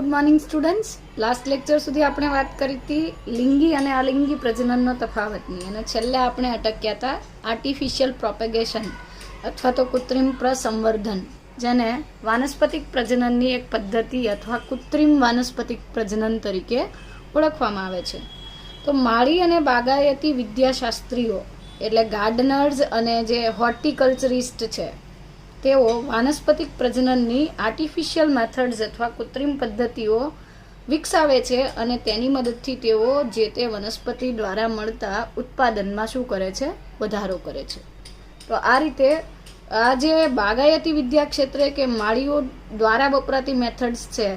Good morning students. Last lecture સુધી આપણે વાત કરી હતી લિંગી અને અલિંગી પ્રજનનનો તફાવતની, અને છેલ્લે આપણે અટક્યા હતા આર્ટિફિશિયલ પ્રોપેગેશન અથવા તો કૃત્રિમ પ્રસંવર્ધન, જેને વાનસ્પતિક પ્રજનનની એક પદ્ધતિ અથવા કૃત્રિમ વાનસ્પતિક પ્રજનન તરીકે ઓળખવામાં આવે છે. તો માળી અને બાગાયતી વિદ્યાશાસ્ત્રીઓ એટલે ગાર્ડનર્સ અને જે હોર્ટિકલ્ચરિસ્ટ છે તેઓ વાનસ્પતિક પ્રજનનની આર્ટિફિશિયલ મેથડ્સ અથવા કૃત્રિમ પદ્ધતિઓ વિકસાવે છે અને તેની મદદથી તેઓ જે તે વનસ્પતિ દ્વારા મળતા ઉત્પાદનમાં શું કરે છે? વધારો કરે છે. તો આ રીતે આ જે બાગાયતી વિદ્યા ક્ષેત્રે કે માળીઓ દ્વારા વપરાતી મેથડ્સ છે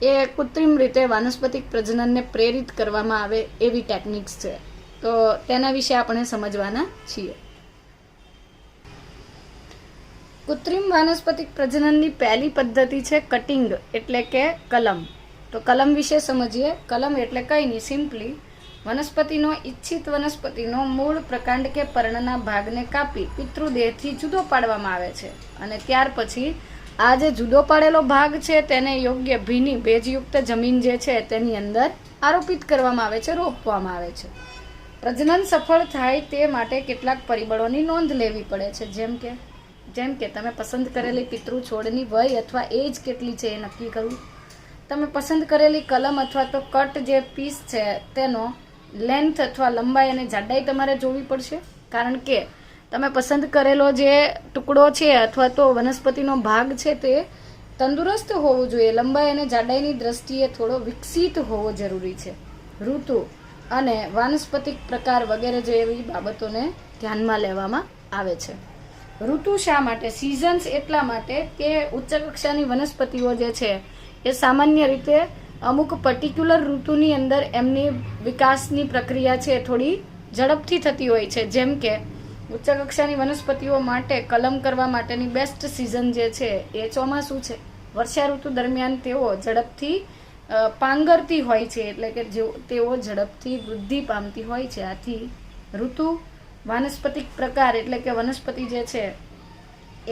એ કૃત્રિમ રીતે વાનસ્પતિક પ્રજનનને પ્રેરિત કરવામાં આવે એવી ટેકનિક્સ છે. તો તેના વિશે આપણે સમજવાના છીએ. કૃત્રિમ વાનસ્પતિક પ્રજનનની પહેલી પદ્ધતિ છે કટિંગ એટલે કે કલમ. તો કલમ વિશે સમજીએ. કલમ એટલે કંઈ નહીં, સિમ્પલી વનસ્પતિનો ઈચ્છિત વનસ્પતિનો મૂળ પ્રકાંડ કે પર્ણના ભાગને કાપી પિતૃદેહથી જુદો પાડવામાં આવે છે અને ત્યાર પછી આ જે જુદો પાડેલો ભાગ છે તેને યોગ્ય ભીની ભેજયુક્ત જમીન જે છે તેની અંદર આરોપિત કરવામાં આવે છે, રોપવામાં આવે છે. પ્રજનન સફળ થાય તે માટે કેટલાક પરિબળોની નોંધ લેવી પડે છે, જેમ કે તમે પસંદ કરેલી પિતૃ છોડની વય અથવા એજ કેટલી છે એ નક્કી કરવું. તમે પસંદ કરેલી કલમ અથવા તો કટ જે પીસ છે તેનો લેન્થ અથવા લંબાઈ અને જાડાઈ તમારે જોવી પડશે, કારણ કે તમે પસંદ કરેલો જે ટુકડો છે અથવા તો વનસ્પતિનો ભાગ છે તે તંદુરસ્ત હોવો જોઈએ, લંબાઈ અને જાડાઈની દ્રષ્ટિએ થોડો વિકસિત હોવો જરૂરી છે. ઋતુ અને વાનસ્પતિક પ્રકાર વગેરે જેવી બાબતોને ધ્યાનમાં લેવામાં આવે છે. ઋતુ શા માટે? સિઝન્સ એટલા માટે કે ઉચ્ચ કક્ષાની વનસ્પતિઓ જે છે એ સામાન્ય રીતે અમુક પર્ટિક્યુલર ઋતુની અંદર એમની વિકાસની પ્રક્રિયા છે થોડી ઝડપથી થતી હોય છે. જેમ કે ઉચ્ચ કક્ષાની વનસ્પતિઓ માટે કલમ કરવા માટેની બેસ્ટ સિઝન જે છે એ ચોમાસું છે. વર્ષા ઋતુ દરમિયાન તેઓ ઝડપથી પાંગરતી હોય છે, એટલે કે તેઓ ઝડપથી વૃદ્ધિ પામતી હોય છે. આથી ઋતુ, વાનસ્પતિક પ્રકાર એટલે કે વનસ્પતિ જે છે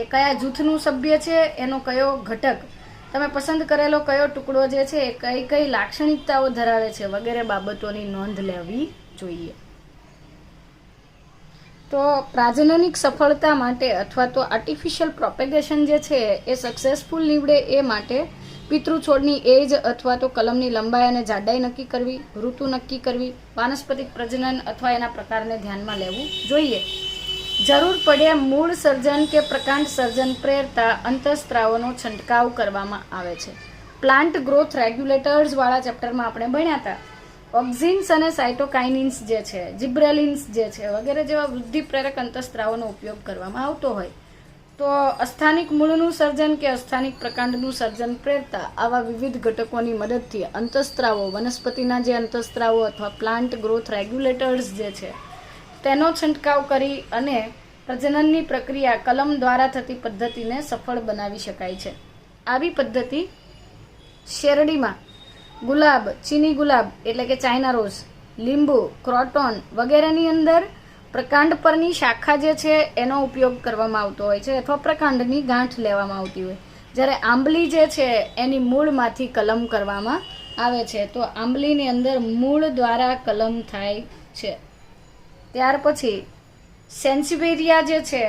એ કયા જૂથનું સભ્ય છે, એનો કયો ઘટક, તમે પસંદ કરેલો કયો ટુકડો જે છે એ કઈ કઈ લાક્ષણિકતાઓ ધરાવે છે વગેરે બાબતોની નોંધ લેવી જોઈએ. તો પ્રાજનનિક સફળતા માટે અથવા તો આર્ટિફિશિયલ પ્રોપેગેશન જે છે એ સક્સેસફુલ નીવડે એ માટે પિતૃ છોડની એજ અથવા તો કલમની લંબાઈ અને જાડાઈ નક્કી કરવી, ઋતુ નક્કી કરવી, વાનસ્પતિક પ્રજનન અથવા એના પ્રકારને ધ્યાનમાં લેવું જોઈએ. જરૂર પડે મૂળ સર્જન કે પ્રકાંડ સર્જન પ્રેરતા અંતઃસ્ત્રાવોનો છંટકાવ કરવામાં આવે છે. પ્લાન્ટ ગ્રોથ રેગ્યુલેટર્સ વાળા ચેપ્ટરમાં આપણે ભણ્યા હતા. ઓક્ઝિન્સ અને સાઇટોકાઇનિન્સ જે છે, જિબ્રેલિન્સ જે છે વગેરે જેવા વૃદ્ધિ પ્રેરક અંતઃસ્ત્રાવોનો ઉપયોગ કરવામાં આવતો હોય તો અસ્થાનિક મૂળનું સર્જન કે અસ્થાનિક પ્રકાંડનું સર્જન પ્રેરતા આવા વિવિધ ઘટકોની મદદથી અંતઃસ્ત્રાવો, વનસ્પતિના જે અંતઃસ્ત્રાવો અથવા પ્લાન્ટ ગ્રોથ રેગ્યુલેટર્સ જે છે તેનો છંટકાવ કરી અને પ્રજનનની પ્રક્રિયા કલમ દ્વારા થતી પદ્ધતિને સફળ બનાવી શકાય છે. આવી પદ્ધતિ શેરડીમાં ગુલાબ, ચીની ગુલાબ એટલે કે ચાઇના રોઝ, લીંબુ, ક્રોટોન વગેરેની અંદર પ્રકાંડ પરની શાખા જે છે એનો ઉપયોગ કરવામાં આવતો હોય છે અથવા પ્રકાંડની ગાંઠ લેવામાં આવતી હોય. જ્યારે આંબલી જે છે એની મૂળમાંથી કલમ કરવામાં આવે છે. તો આંબલીની અંદર મૂળ દ્વારા કલમ થાય છે. ત્યાર પછી સેન્સિવેરિયા જે છે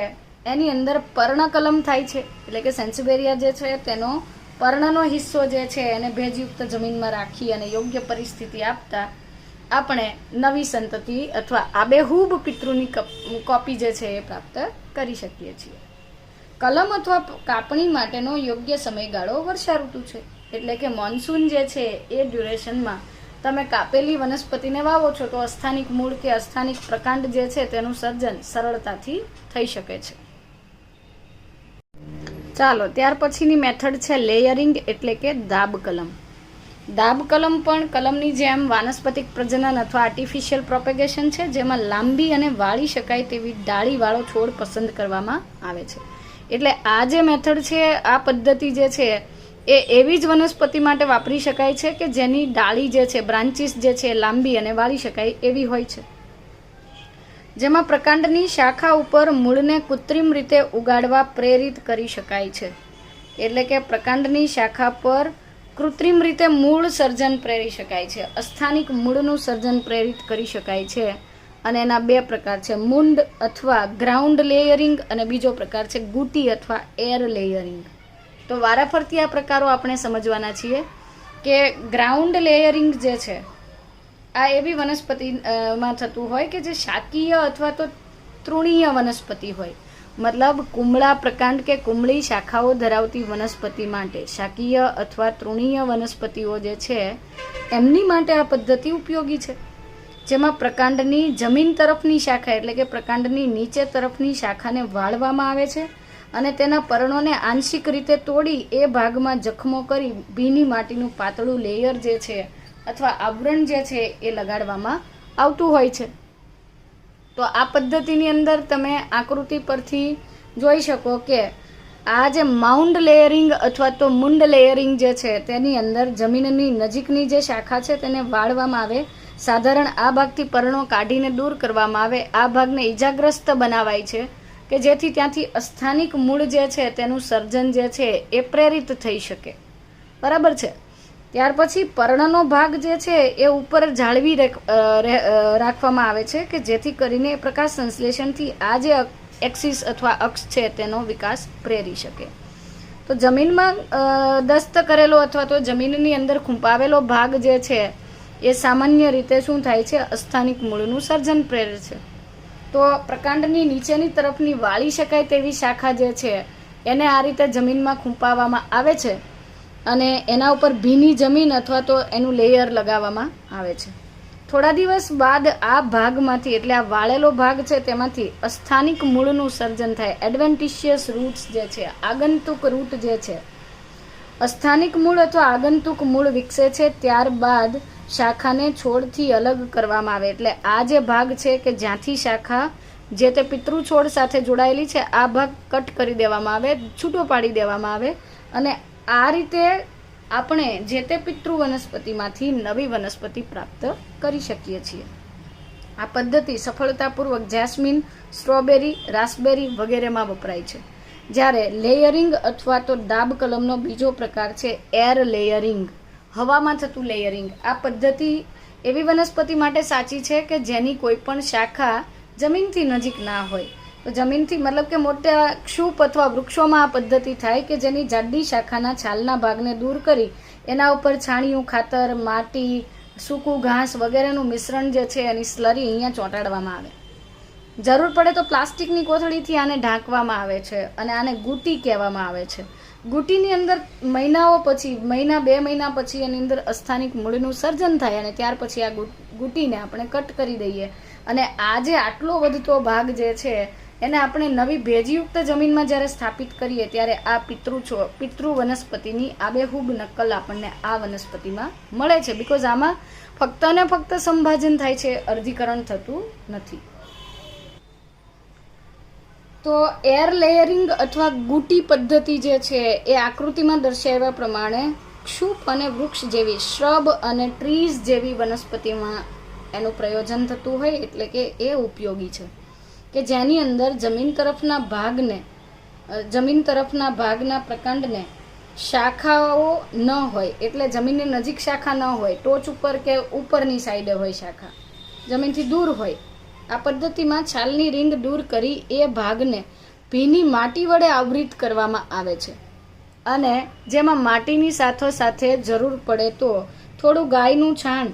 એની અંદર પર્ણ કલમ થાય છે, એટલે કે સેન્સિવેરિયા જે છે તેનો પર્ણનો હિસ્સો જે છે એને ભેજયુક્ત જમીનમાં રાખી અને યોગ્ય પરિસ્થિતિ આપતા આપણે નવી સંતતિ અથવા આબેહૂબ પિતૃની કોપી જે છે એ પ્રાપ્ત કરી શકીએ છીએ. કલમ અથવા કાપણી માટેનો યોગ્ય સમયગાળો વર્ષા ઋતુ છે, એટલે કે મોન્સૂન જે છે એ ડ્યુરેશનમાં તમે કાપેલી વનસ્પતિને વાવો છો તો અસ્થાનિક મૂળ કે અસ્થાનિક પ્રકાંડ જે છે તેનું સર્જન સરળતાથી થઈ શકે છે. ચાલો ત્યાર પછીની મેથડ છે લેયરિંગ એટલે કે દાબ કલમ. દાબ કલમ પણ કલમની જેમ વાનસ્પતિક પ્રજનન અથવા આર્ટિફિશિયલ પ્રોપેગેશન છે, જેમાં લાંબી અને વાળી શકાય તેવી ડાળીવાળો છોડ પસંદ કરવામાં આવે છે. એટલે આ જે મેથડ છે, આ પદ્ધતિ જે છે એ એવી જ વનસ્પતિ માટે વાપરી શકાય છે કે જેની ડાળી જે છે, બ્રાન્ચીસ જે છે લાંબી અને વાળી શકાય એવી હોય છે, જેમાં પ્રકાંડની શાખા ઉપર મૂળને કૃત્રિમ રીતે ઉગાડવા પ્રેરિત કરી શકાય છે. એટલે કે પ્રકાંડની શાખા પર કૃત્રિમ રીતે મૂળ સર્જન પ્રેરી શકાય છે. અસ્થાનિક મૂળનું સર્જન પ્રેરિત કરી શકાય છે અને એના બે પ્રકાર છે, મુંડ અથવા ગ્રાઉન્ડ લેયરિંગ અને બીજો પ્રકાર છે ગુટી અથવા એર લેયરિંગ. તો વારાફરતી આ પ્રકારો આપણે સમજવાના છીએ કે ગ્રાઉન્ડ લેયરિંગ જે છે આ એવી વનસ્પતિમાં થતું હોય કે જે શાકીય અથવા તો તૃણીય વનસ્પતિ હોય, મતલબ કુમળા પ્રકાંડ કે કુમળી શાખાઓ ધરાવતી વનસ્પતિ માટે, શાકીય અથવા તૃણીય વનસ્પતિઓ જે છે એમની માટે આ પદ્ધતિ ઉપયોગી છે, જેમાં પ્રકાંડની જમીન તરફની શાખા એટલે કે પ્રકાંડની નીચે તરફની શાખાને વાળવામાં આવે છે અને તેના પર્ણોને આંશિક રીતે તોડી એ ભાગમાં જખમો કરી ભીની માટીનું પાતળું લેયર જે છે અથવા આવરણ જે છે એ લગાડવામાં આવતું હોય છે. તો આ પદ્ધતિની અંદર તમે આકૃતિ પરથી જોઈ શકો કે આ જે માઉન્ડ લેયરિંગ અથવા તો મુંડ લેયરિંગ જે છે તેની અંદર જમીનની નજીકની જે શાખા છે તેને વાળવામાં આવે, સાધારણ આ ભાગથી પર્ણો કાઢીને દૂર કરવામાં આવે, આ ભાગને ઈજાગ્રસ્ત બનાવાય છે કે જેથી ત્યાંથી અસ્થાનિક મૂળ જે છે તેનું સર્જન જે છે એ પ્રેરિત થઈ શકે. બરાબર છે. ત્યાર પછી પર્ણનો ભાગ જે છે એ ઉપર જાળવી રાખવામાં આવે છે કે જેથી કરીને પ્રકાશ સંશ્લેષણથી આ જે એક્સિસ અથવા અક્ષ છે તેનો વિકાસ પ્રેરી શકે. તો જમીનમાં દસ્ત કરેલો અથવા તો જમીનની અંદર ખૂંપાવેલો ભાગ જે છે એ સામાન્ય રીતે શું થાય છે, અસ્થાનિક મૂળનું સર્જન પ્રેરે છે. તો પ્રકાંડની નીચેની તરફની વાળી શકાય તેવી શાખા જે છે એને આ રીતે જમીનમાં ખૂંપાવવામાં આવે છે અને એના ઉપર ભીની જમીન અથવા તો એનું લેયર લગાવવામાં આવે છે. થોડા દિવસ બાદ આ ભાગમાંથી એટલે આ વાળેલો ભાગ છે તેમાંથી અસ્થાનિક મૂળનું સર્જન થાય. એડવેન્ટિશિયસ રૂટ્સ જે છે, આગંતુક રૂટ જે છે, અસ્થાનિક મૂળ અથવા આગંતુક મૂળ વિકસે છે. ત્યારબાદ શાખાને છોડથી અલગ કરવામાં આવે. એટલે આ જે ભાગ છે કે જ્યાંથી શાખા જે તે પિતૃ છોડ સાથે જોડાયેલી છે આ ભાગ કટ કરી દેવામાં આવે, છૂટો પાડી દેવામાં આવે અને આ રીતે આપણે જે તે પિતૃ વનસ્પતિમાંથી નવી વનસ્પતિ પ્રાપ્ત કરી શકીએ છીએ. આ પદ્ધતિ સફળતાપૂર્વક જેસ્મીન, સ્ટ્રોબેરી, રાસબેરી વગેરેમાં વપરાય છે. જ્યારે લેયરિંગ અથવા તો દાબ કલમનો બીજો પ્રકાર છે એર લેયરિંગ, હવામાં થતું લેયરિંગ. આ પદ્ધતિ એવી વનસ્પતિ માટે સાચી છે કે જેની કોઈ પણ શાખા જમીનથી નજીક ના હોય. તો જમીનથી મતલબ કે મોટા ક્ષુપ અથવા વૃક્ષોમાં આ પદ્ધતિ થાય કે જેની જાડી શાખાના છાલના ભાગને દૂર કરી એના ઉપર છાણિયું ખાતર, માટી, સૂકું ઘાસ વગેરેનું મિશ્રણ જે છે એની સ્લરી અહીંયા ચોંટાડવામાં આવે. જરૂર પડે તો પ્લાસ્ટિકની કોથળીથી આને ઢાંકવામાં આવે છે અને આને ગુટી કહેવામાં આવે છે. ગુટીની અંદર મહિનાઓ પછી, મહિના 2 મહિના પછી એની અંદર અસ્થાનિક મૂળનું સર્જન થાય અને ત્યાર પછી આ ગુટીને આપણે કટ કરી દઈએ અને આ જે આટલો વધતો ભાગ જે છે એને આપણે નવી ભેજયુક્ત જમીનમાં જ્યારે સ્થાપિત કરીએ ત્યારે આ પિતૃ વનસ્પતિની આબેહૂબ નકલ આપણને આ વનસ્પતિમાં મળે છે. બીકોઝ આમાં ફક્ત ને ફક્ત સંભાજન થાય છે, અર્ધીકરણ થતું નથી. તો એર લેયરિંગ અથવા ગુટી પદ્ધતિ જે છે એ આકૃતિમાં દર્શાવ્યા પ્રમાણે ક્ષુપ અને વૃક્ષ જેવી, શ્રબ અને ટ્રીઝ જેવી વનસ્પતિમાં એનું પ્રયોજન થતું હોય, એટલે કે એ ઉપયોગી છે કે જેની અંદર જમીન તરફના ભાગના પ્રકાંડને શાખાઓ ન હોય, એટલે જમીનની નજીક શાખા ન હોય, ટોચ ઉપર કે ઉપરની સાઈડે હોય શાખા, જમીનથી દૂર હોય. આ પદ્ધતિમાં છાલની રીંગ દૂર કરી એ ભાગને ભીની માટી વડે આવૃત કરવામાં આવે છે અને જેમાં માટીની સાથે જરૂર પડે તો થોડું ગાયનું છાણ,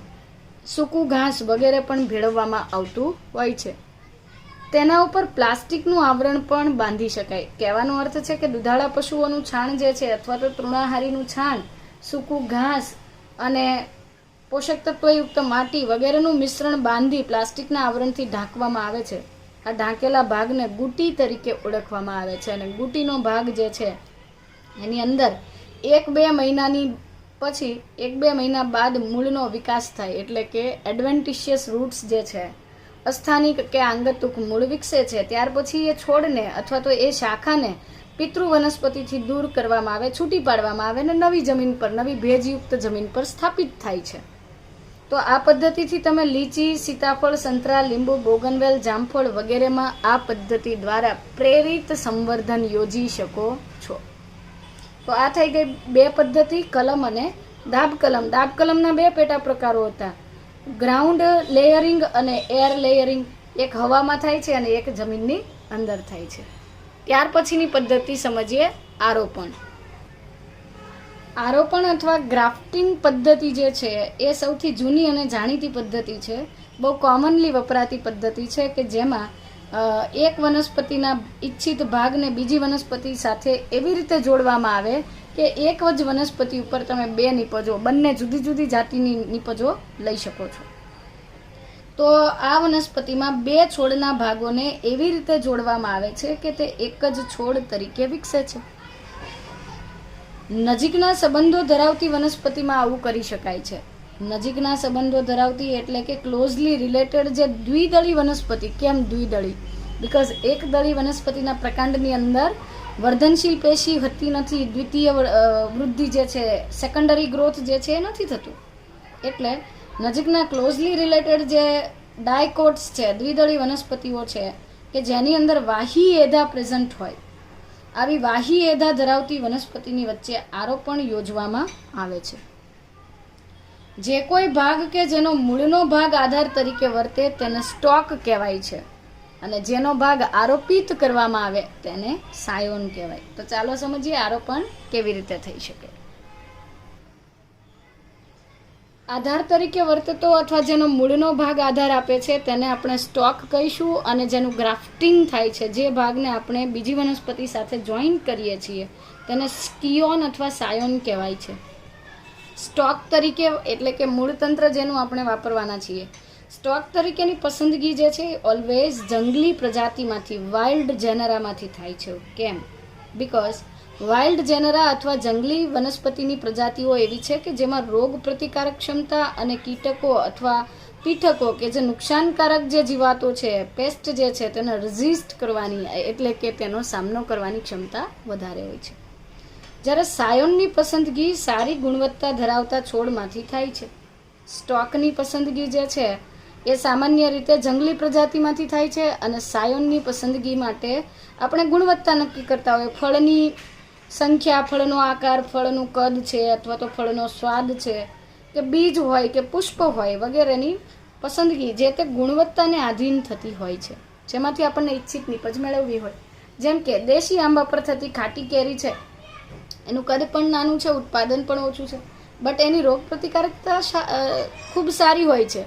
સૂકું ઘાસ વગેરે પણ ભેળવવામાં આવતું હોય છે. તેના ઉપર પ્લાસ્ટિકનું આવરણ પણ બાંધી શકાય. કહેવાનો અર્થ છે કે દુધાળા પશુઓનું છાણ જે છે અથવા તો તૃણાહારીનું છાણ, સૂકું ઘાસ અને પોષક તત્વયુક્ત માટી વગેરેનું મિશ્રણ બાંધી પ્લાસ્ટિકના આવરણથી ઢાંકવામાં આવે છે. આ ઢાંકેલા ભાગને ગુટી તરીકે ઓળખવામાં આવે છે અને ગુટીનો ભાગ જે છે એની અંદર 1-2 મહિના બાદ મૂળનો વિકાસ થાય, એટલે કે એડવેન્ટિશિયસ રૂટ્સ જે છે, અસ્થાનિક કે આંગતુક મૂળ વિકસે છે. ત્યાર પછી એ છોડને અથવા તો એ શાખાને પિતૃ વનસ્પતિથી દૂર કરવામાં આવે, છૂટી પાડવામાં આવે અને નવી જમીન પર, નવી ભેજયુક્ત જમીન પર સ્થાપિત થાય છે. તો આ પદ્ધતિથી તમે લીચી, સીતાફળ, સંતરા, લીંબુ, બોગનવેલ, જામફળ વગેરેમાં આ પદ્ધતિ દ્વારા પ્રેરિત સંવર્ધન યોજી શકો છો. તો આ થઈ ગઈ 2 પદ્ધતિ, કલમ અને દાબકલમના બે પેટા પ્રકારો હતા, ગ્રાઉન્ડ લેયરિંગ અને એર લેયરિંગ. એક હવામાં થાય છે અને એક જમીનની અંદર થાય છે. ત્યાર પછીની પદ્ધતિ સમજીએ આરોપણ. આરોપણ અથવા ગ્રાફ્ટિંગ પદ્ધતિ જે છે એ સૌથી જૂની અને જાણીતી પદ્ધતિ છે. બહુ કોમનલી વપરાતી પદ્ધતિ છે કે જેમાં એક વનસ્પતિના ઈચ્છિત ભાગને બીજી વનસ્પતિ સાથે એવી રીતે જોડવામાં આવે કે એક જ વનસ્પતિ ઉપર તમે બે નીપજો, બંને જુદી જુદી જાતિની નીપજો લઈ શકો છો. તો આ વનસ્પતિમાં બે છોડના ભાગોને એવી રીતે જોડવામાં આવે છે કે તે એક જ છોડ તરીકે વિકસે છે. નજીકના સંબંધો ધરાવતી વનસ્પતિમાં આવું કરી શકાય છે. નજીકના સંબંધો ધરાવતી એટલે કે ક્લોઝલી રિલેટેડ જે દ્વિદળી વનસ્પતિ. કેમ દ્વિદળી? બીકોઝ એક દળી વનસ્પતિના પ્રકાંડની અંદર વર્ધનશીલ પેશી હોતી નથી, દ્વિતીય વૃદ્ધિ જે છે, સેકન્ડરી ગ્રોથ જે છે એ નથી થતું. એટલે નજીકના ક્લોઝલી રિલેટેડ જે ડાયકોટ્સ છે, દ્વિદળી વનસ્પતિઓ છે કે જેની અંદર વાહી એધા પ્રેઝન્ટ હોય, આવી વાહી એધા ધરાવતી વનસ્પતિની વચ્ચે આરોપણ યોજવામાં આવે છે. જે કોઈ ભાગ કે જેનો મૂળનો ભાગ આધાર તરીકે વર્તે તેને સ્ટોક કહેવાય છે અને જેનો ભાગ આરોપિત કરવામાં આવે તેને સાયોન કહેવાય. તો ચાલો સમજીએ આરોપણ કેવી રીતે થઈ શકે. આધાર તરીકે વર્તતો અથવા જેનો મૂળનો ભાગ આધાર આપે છે તેને આપણે સ્ટોક કહીશું, અને જેનું ગ્રાફ્ટિંગ થાય છે, જે ભાગને આપણે બીજી વનસ્પતિ સાથે જોઈન કરીએ છીએ તેને સ્કિયોન અથવા સાયોન કહેવાય છે. સ્ટોક તરીકે એટલે કે મૂળતંત્ર જેનું આપણે વાપરવાના છીએ. સ્ટોક તરીકેની પસંદગી જે છે ઓલવેઝ જંગલી પ્રજાતિમાંથી, વાઇલ્ડ જેનરામાંથી થાય છે. કેમ? બીકોઝ વાઇલ્ડ જેનરા અથવા જંગલી વનસ્પતિની પ્રજાતિઓ એવી છે કે જેમાં રોગ પ્રતિકારક ક્ષમતા અને કીટકો અથવા પીઠકો કે જે નુકસાનકારક જે જીવાતો છે, પેસ્ટ જે છે, તેને રેઝિસ્ટ કરવાની એટલે કે તેનો સામનો કરવાની ક્ષમતા વધારે હોય છે. જ્યારે સાયોનની પસંદગી સારી ગુણવત્તા ધરાવતા છોડમાંથી થાય છે. સ્ટોકની પસંદગી જે છે એ સામાન્ય રીતે જંગલી પ્રજાતિમાંથી થાય છે અને સાયોનની પસંદગી માટે આપણે ગુણવત્તા નક્કી કરતા હોય. ફળની સંખ્યા, ફળનો આકાર, ફળનું કદ છે અથવા તો ફળનો સ્વાદ છે કે બીજ હોય કે પુષ્પ હોય વગેરેની પસંદગી જે તે ગુણવત્તાને આધીન થતી હોય છે, જેમાંથી આપણને ઈચ્છિત નીપજ મેળવવી હોય. જેમ કે દેશી આંબા પર થતી ખાટી કેરી છે, એનું કદ પણ નાનું છે, ઉત્પાદન પણ ઓછું છે, બટ એની રોગ પ્રતિકારકતા ખૂબ સારી હોય છે.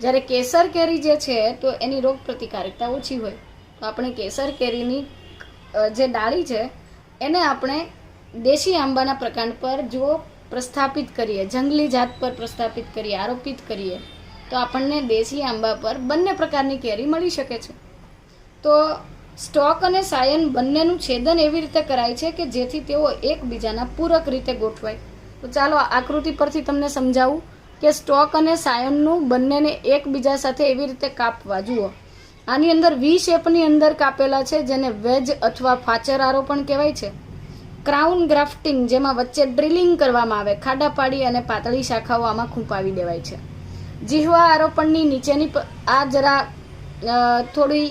જ્યારે કેસર કેરી જે છે તો એની રોગ પ્રતિકારકતા ઓછી હોય. તો આપણે કેસર કેરીની જે ડાળી છે એને આપણે દેશી આંબાના પ્રકાંડ પર જો પ્રસ્થાપિત કરીએ, જંગલી જાત પર પ્રસ્થાપિત કરીએ, આરોપિત કરીએ તો આપણને દેશી આંબા પર બંને પ્રકારની કેરી મળી શકે છે. તો સ્ટોક અને સાયન બંનેનું છેદન એવી રીતે કરાય છે કે જેથી તેઓ એકબીજાના પૂરક રીતે ગોઠવાય. તો ચાલો આકૃતિ પરથી તમને સમજાવું કે સ્ટોક અને સાયનનું બંનેને એકબીજા સાથે એવી રીતે કાપવા. જુઓ, આની અંદર વી શેપની અંદર કાપેલા છે જેને વેજ અથવા ફાચર આરોપણ કહેવાય છે. ક્રાઉન ગ્રાફ્ટિંગ, જેમાં વચ્ચે ડ્રિલિંગ કરવામાં આવે, ખાડા પાડી અને પાતળી શાખાઓ આમાં ખૂંપાવી દેવાય છે. જીહવા આરોપણની નીચેની આ જરા થોડી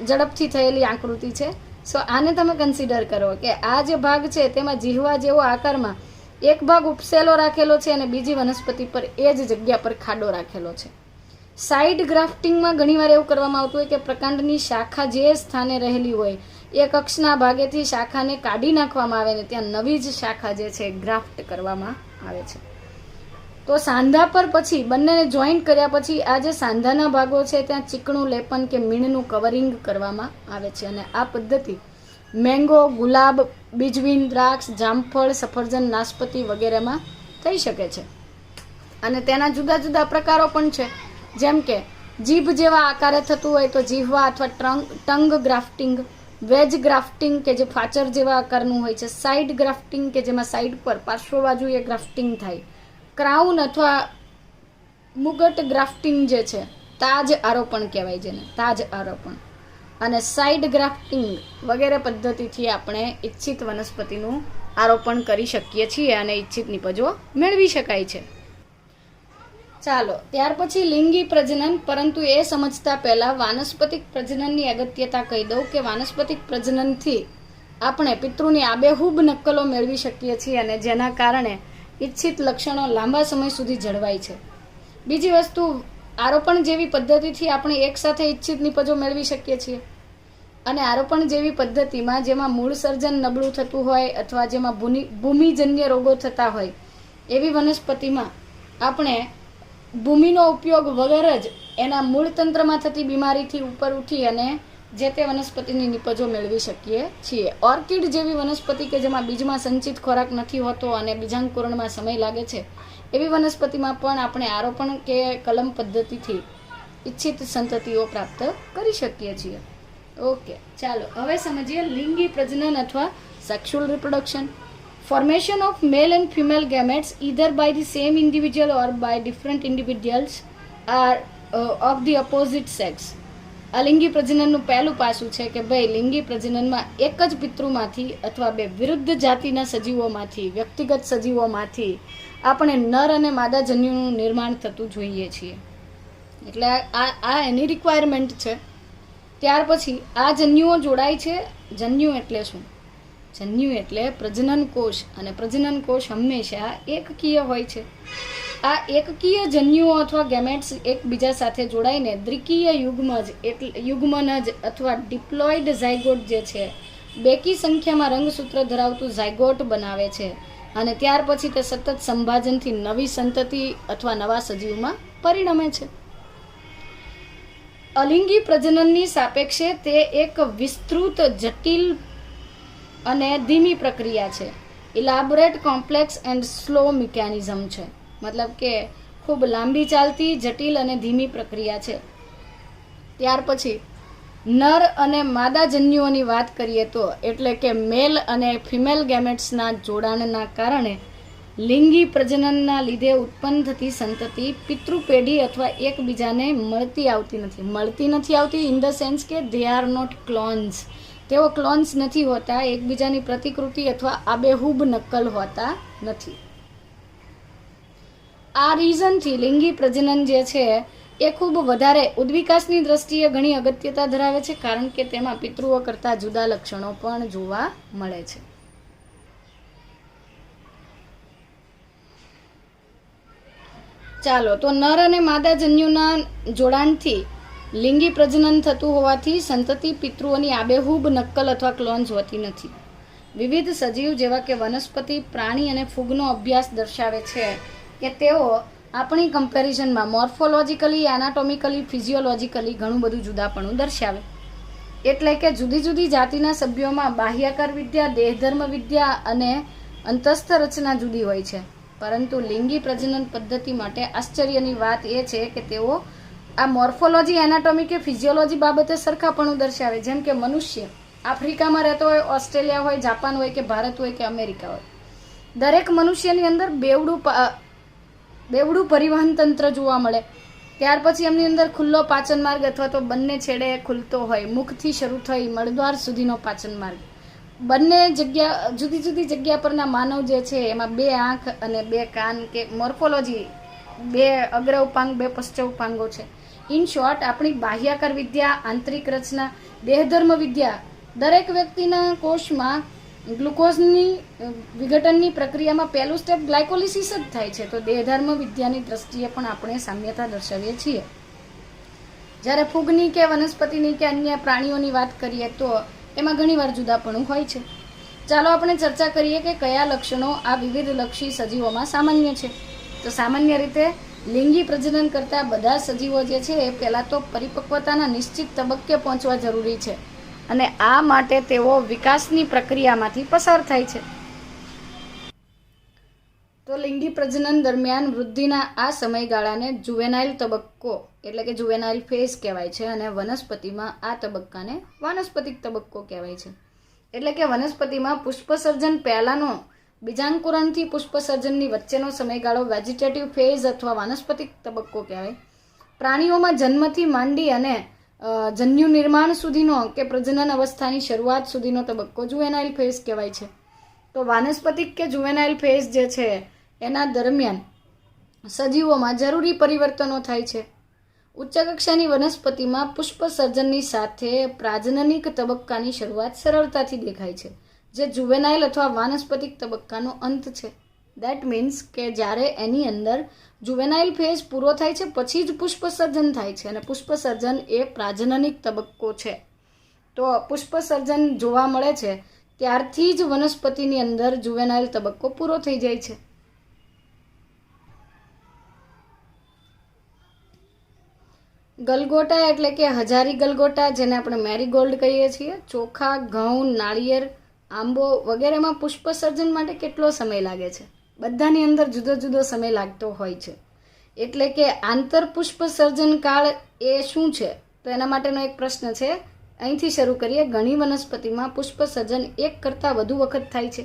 ઝડપથી થયેલી આકૃતિ છે. સો આને તમે કન્સિડર કરો કે આ જે ભાગ છે તેમાં જીહવા જેવો આકારમાં એક ભાગ ઉપસેલો રાખેલો છે અને બીજી વનસ્પતિ પર એ જ જગ્યા પર ખાડો રાખેલો છે. સાઇડ ગ્રાફ્ટિંગમાં ઘણીવાર એવું કરવામાં આવતું હોય કે પ્રકાંડની શાખા જે સ્થાને રહેલી હોય એ કક્ષના ભાગેથી શાખાને કાઢી નાખવામાં આવે ને ત્યાં નવી જ શાખા જે છે ગ્રાફ્ટ કરવામાં આવે છે. તો સાંધા પર પછી બંનેને જોઈન્ટ કર્યા પછી આ જે સાંધાના ભાગો છે ત્યાં ચીકણું લેપન કે મીણનું કવરિંગ કરવામાં આવે છે. અને આ પદ્ધતિ મેંગો, ગુલાબ, બીજવીન, દ્રાક્ષ, જામફળ, સફરજન, નાશપતિ વગેરેમાં થઈ શકે છે. અને તેના જુદા જુદા પ્રકારો પણ છે. જેમ કે જીભ જેવા આકારે થતું હોય તો જીહવા અથવા ટંગ ગ્રાફ્ટિંગ, વેજ ગ્રાફ્ટિંગ કે જે ફાચર જેવા આકારનું હોય છે, સાઇડ ગ્રાફ્ટિંગ કે જેમાં સાઇડ પર પાર્શ્વ બાજુએ ગ્રાફ્ટિંગ થાય, ક્રાઉન અથવા મુગટ ગ્રાફ્ટિંગ જે છે તાજ આરોપણ કહેવાય જેને, તાજ આરોપણ, અને સાઇડ ગ્રાફ્ટિંગ વગેરે પદ્ધતિથી આપણે ઈચ્છિત વનસ્પતિનું આરોપણ કરી શકીએ છીએ અને ઈચ્છિત નીપજો મેળવી શકાય છે. ચાલો ત્યાર પછી લિંગી પ્રજનન. પરંતુ એ સમજતા પહેલા વાનસ્પતિક પ્રજનનની અગત્યતા કહી દઉં કે વાનસ્પતિક પ્રજનનથી આપણે પિતૃની આબેહૂબ નકલો મેળવી શકીએ છીએ અને જેના કારણે ઈચ્છિત લક્ષણો લાંબા સમય સુધી જળવાય છે. બીજી વસ્તુ, આરોપણ જેવી પદ્ધતિથી આપણે એકસાથે ઈચ્છિત નિપજો મેળવી શકીએ છીએ. અને આરોપણ જેવી પદ્ધતિમાં જેમાં મૂળ સર્જન નબળું થતું હોય અથવા જેમાં ભૂમિજન્ય રોગો થતા હોય એવી વનસ્પતિમાં આપણે ભૂમિનો ઉપયોગ વગર જ એના મૂળ તંત્રમાં થતી બીમારીથી ઉપર ઉઠી અને જે તે વનસ્પતિની નિપજો મેળવી શકીએ છીએ. ઓર્કિડ જેવી વનસ્પતિ કે જેમાં બીજમાં સંચિત ખોરાક નથી હોતો અને બીજાંકુરણમાં સમય લાગે છે, એવી વનસ્પતિમાં પણ આપણે આરોપણ કે કલમ પદ્ધતિથી ઈચ્છિત સંતતિઓ પ્રાપ્ત કરી શકીએ છીએ. ઓકે, ચાલો હવે સમજીએ લિંગી પ્રજનન અથવા sexual reproduction. Formation of male and female gametes either by the same individual or by different individuals are of the opposite sex. આ લિંગી પ્રજનનનું પહેલું પાસું છે કે ભાઈ લિંગી પ્રજનનમાં એક જ પિતૃમાંથી અથવા બે વિરુદ્ધ જાતિના સજીવોમાંથી, વ્યક્તિગત સજીવોમાંથી આપણે નર અને માદા જન્યુનું નિર્માણ થતું જોઈએ છીએ. એટલે આ એની રિક્વાયરમેન્ટ છે. ત્યાર પછી આ જન્યુઓ જોડાય છે. જન્યુ એટલે શું? જન્યુ એટલે પ્રજનન કોષ, અને પ્રજનન કોષ હંમેશા એકકીય હોય છે. આ એકકીય જન્યુઓ અથવા ગેમેટ્સ એકબીજા સાથે જોડાઈને દ્વિકીય યુગ્મનજ અથવા ડિપ્લોઇડ ઝાયગોટ જે છે, બેકી સંખ્યામાં રંગસૂત્ર ધરાવતું ઝાયગોટ બનાવે છે. અને ત્યાર પછી તે સતત સંભાજનથી નવી સંતતિ અથવા નવા સજીવમાં પરિણમે છે. અલિંગી પ્રજનનની સાપેક્ષે તે એક વિસ્તૃત, જટિલ અને ધીમી પ્રક્રિયા છે. ઇલાબોરેટ, કોમ્પ્લેક્સ એન્ડ સ્લો મિકેનિઝમ છે. મતલબ કે ખૂબ લાંબી ચાલતી, જટિલ અને ધીમી પ્રક્રિયા છે. ત્યાર પછી નર અને માદા જન્યુઓની વાત કરીએ તો, એટલે કે મેલ અને ફિમેલ ગેમેટ્સના જોડાણના કારણે લિંગી પ્રજનનના લીધે ઉત્પન્ન થતી સંતતિ પિતૃપેઢી અથવા એકબીજાને મળતી નથી આવતી ઇન ધ સેન્સ કે દે આર નોટ ક્લોન્સ. તેઓ ક્લોન્સ નથી હોતા, એકબીજાની પ્રતિકૃતિ અથવા આબેહૂબ નકલ હોતા નથી. આ રીઝનથી લિંગી પ્રજનન જે છે એ ખૂબ વધારે ઉદ્વિકાસની દ્રષ્ટિએ ઘણી અગત્યતા ધરાવે છે, કારણ કે તેમાં પિતૃઓ કરતાં જુદા લક્ષણો પણ જોવા મળે છે. ચાલો, તો નર અને માદા જન્યુના જોડાણથી લિંગી પ્રજનન થતું હોવાથી સંતતિ પિતૃઓની આબેહૂબ નકલ અથવા ક્લોન્સ હોતી નથી. વિવિધ સજીવ જેવા કે વનસ્પતિ, પ્રાણી અને ફૂગનો અભ્યાસ દર્શાવે છે કે તેઓ આપણી કમ્પેરિઝનમાં મોર્ફોલોજીકલી, એનાટોમિકલી, ફિઝિયોલોજીકલી ઘણું બધું જુદાપણું દર્શાવે. એટલે કે જુદી જુદી જાતિના સભ્યોમાં બાહ્યાકાર વિદ્યા, દેહધર્મ વિદ્યા અને અંતસ્થ રચના જુદી હોય છે. પરંતુ લિંગી પ્રજનન પદ્ધતિ માટે આશ્ચર્યની વાત એ છે કે તેઓ આ મોર્ફોલોજી, એનાટોમી કે ફિઝિયોલોજી બાબતે સરખાપણું દર્શાવે. જેમ કે મનુષ્ય આફ્રિકામાં રહેતો હોય, ઓસ્ટ્રેલિયા હોય, જાપાન હોય કે ભારત હોય કે અમેરિકા હોય, દરેક મનુષ્યની અંદર બેવડું પરિવહન તંત્ર જોવા મળે. ત્યાર પછી એમની અંદર ખુલ્લો પાચન માર્ગ અથવા તો બંને છેડે ખુલતો હોય, મુખથી શરૂ થઈ મળદ્વાર સુધીનો પાચન માર્ગ. બંને જગ્યા, જુદી જુદી જગ્યા પરના માનવ જે છે એમાં 2 આંખ અને 2 કાન કે મોર્ફોલોજી, 2 અગ્ર ઉપાંગ, 2 પશ્ચ ઉપાંગો છે. ઇન શોર્ટ, આપણી બાહ્યાકાર વિદ્યા, આંતરિક રચના, દેહધર્મ વિદ્યા, દરેક વ્યક્તિના કોષમાં ગ્લુકોઝની વિઘટનની પ્રક્રિયામાં પહેલું સ્ટેપ ગ્લાયકોલિસિસ જ થાય છે. તો દેહધર્મ વિદ્યાની દ્રષ્ટિએ પણ આપણે સામ્યતા દર્શાવીએ છીએ. જ્યારે ફૂગની કે વનસ્પતિની કે અન્ય પ્રાણીઓની વાત કરીએ તો એમાં ઘણીવાર જુદાપણું હોય છે. ચાલો આપણે ચર્ચા કરીએ કે કયા લક્ષણો આ વિવિધ લક્ષી સજીવોમાં સામાન્ય છે. તો સામાન્ય રીતે લિંગી પ્રજનન કરતા બધા સજીવો જે છે એ પહેલાં તો પરિપક્વતાના નિશ્ચિત તબક્કે પહોંચવા જરૂરી છે, અને આ માટે તેઓ વિકાસની પ્રક્રિયામાંથી પસાર થાય છે. તો લિંગી પ્રજનન દરમિયાન વૃદ્ધિના આ સમયગાળાને જુવેનાઇલ તબક્કો એટલે કે જુવેનાઇલ ફેઝ કહેવાય છે, અને વનસ્પતિમાં આ તબક્કાને વાનસ્પતિક તબક્કો કહેવાય છે. એટલે કે વનસ્પતિમાં પુષ્પસર્જન પહેલાંનો બીજાંકુરણથી પુષ્પસર્જનની વચ્ચેનો સમયગાળો વેજીટેટિવ ફેઝ અથવા વાનસ્પતિક તબક્કો કહેવાય. પ્રાણીઓમાં જન્મથી માંડી અને જન્યુ નિર્માણ સુધીનો કે પ્રજનન અવસ્થાની શરૂઆત સુધીનો તબક્કો જુવેનાઇલ ફેઝ કહેવાય છે. તો વાનસ્પતિક કે જુવેનાઇલ ફેઝ જે છે એના દરમિયાન સજીવોમાં જરૂરી પરિવર્તનો થાય છે. ઉચ્ચ કક્ષાની વનસ્પતિમાં પુષ્પસર્જનની સાથે પ્રાજનનિક તબક્કાની શરૂઆત સરળતાથી દેખાય છે, જે જુવેનાઇલ અથવા વાનસ્પતિક તબક્કાનો અંત છે. દેટ મીન્સ કે જ્યારે એની અંદર જુવેનાઇલ ફેઝ પૂરો થાય છે પછી જ પુષ્પસર્જન થાય છે, અને પુષ્પસર્જન એ પ્રાજનનિક તબક્કો છે. તો પુષ્પસર્જન જોવા મળે છે ત્યારથી જ વનસ્પતિની અંદર જુવેનાઇલ તબક્કો પૂરો થઈ જાય છે. ગલગોટા એટલે કે હજારી ગલગોટા, જેને આપણે મેરીગોલ્ડ કહીએ છીએ, ચોખા, ઘઉં, નાળિયેર, આંબો વગેરેમાં પુષ્પસર્જન માટે કેટલો સમય લાગે છે? બધાની અંદર જુદો જુદો સમય લાગતો હોય છે. એટલે કે આંતરપુષ્પસર્જન કાળ એ શું છે? તો એના માટેનો એક પ્રશ્ન છે. અહીંથી શરૂ કરીએ. ઘણી વનસ્પતિમાં પુષ્પસર્જન એક કરતાં વધુ વખત થાય છે.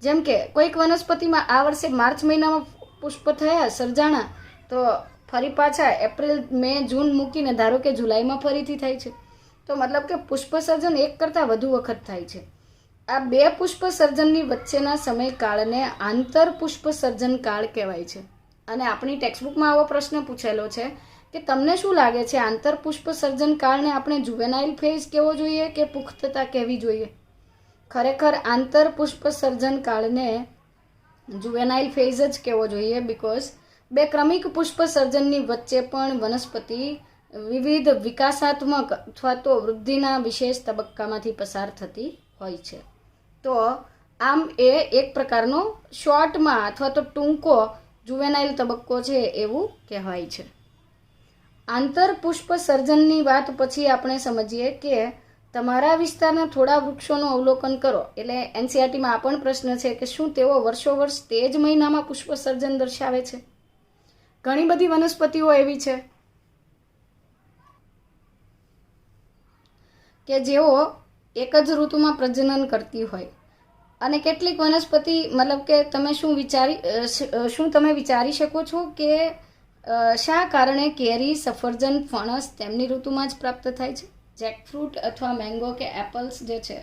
જેમ કે કોઈક વનસ્પતિમાં આ વર્ષે માર્ચ મહિનામાં પુષ્પ થયા સર્જાણા, તો ફરી પાછા એપ્રિલ, મે, જૂન મૂકીને ધારો કે જુલાઈમાં ફરીથી થાય છે. તો મતલબ કે પુષ્પસર્જન એક કરતાં વધુ વખત થાય છે. આ બે પુષ્પસર્જનની વચ્ચેના સમયકાળને આંતરપુષ્પસર્જન કાળ કહેવાય છે. અને આપણી ટેક્સ્ટબુકમાં આવો પ્રશ્ન પૂછેલો છે કે તમને શું લાગે છે, આંતરપુષ્પસર્જન કાળને આપણે જુવેનાઇલ ફેઝ કહેવો જોઈએ કે પુખ્તતા કહેવી જોઈએ? ખરેખર આંતરપુષ્પસર્જન કાળને જુવેનાઇલ ફેઝ જ કહેવો જોઈએ, બીકોઝ બે ક્રમિક પુષ્પસર્જનની વચ્ચે પણ વનસ્પતિ વિવિધ વિકાસાત્મક અથવા તો વૃદ્ધિના વિશેષ તબક્કામાંથી પસાર થતી હોય છે. તો આમ એ એક પ્રકારનો શોર્ટમાં અથવા તો ટૂંકો જુવેનાઇલ તબક્કો છે એવું કહેવાય છે. આંતરપુષ્પસર્જનની વાત પછી આપણે સમજીએ કે તમારા વિસ્તારના થોડા વૃક્ષોનું અવલોકન કરો. એટલે એનસીઈઆરટીમાં આ પણ પ્રશ્ન છે કે શું તેઓ વર્ષો વર્ષ તે જ મહિનામાં પુષ્પસર્જન દર્શાવે છે? ઘણી બધી વનસ્પતિઓ એવી છે કે જેઓ એક જ ઋતુમાં પ્રજનન કરતી હોય, અને કેટલીક વનસ્પતિ મતલબ કે તમે શું તમે વિચારી શકો છો કે શા કારણે કેરી, સફરજન, ફણસ તેમની ઋતુમાં જ પ્રાપ્ત થાય છે? જેકફ્રૂટ અથવા મેંગો કે એપલ્સ જે છે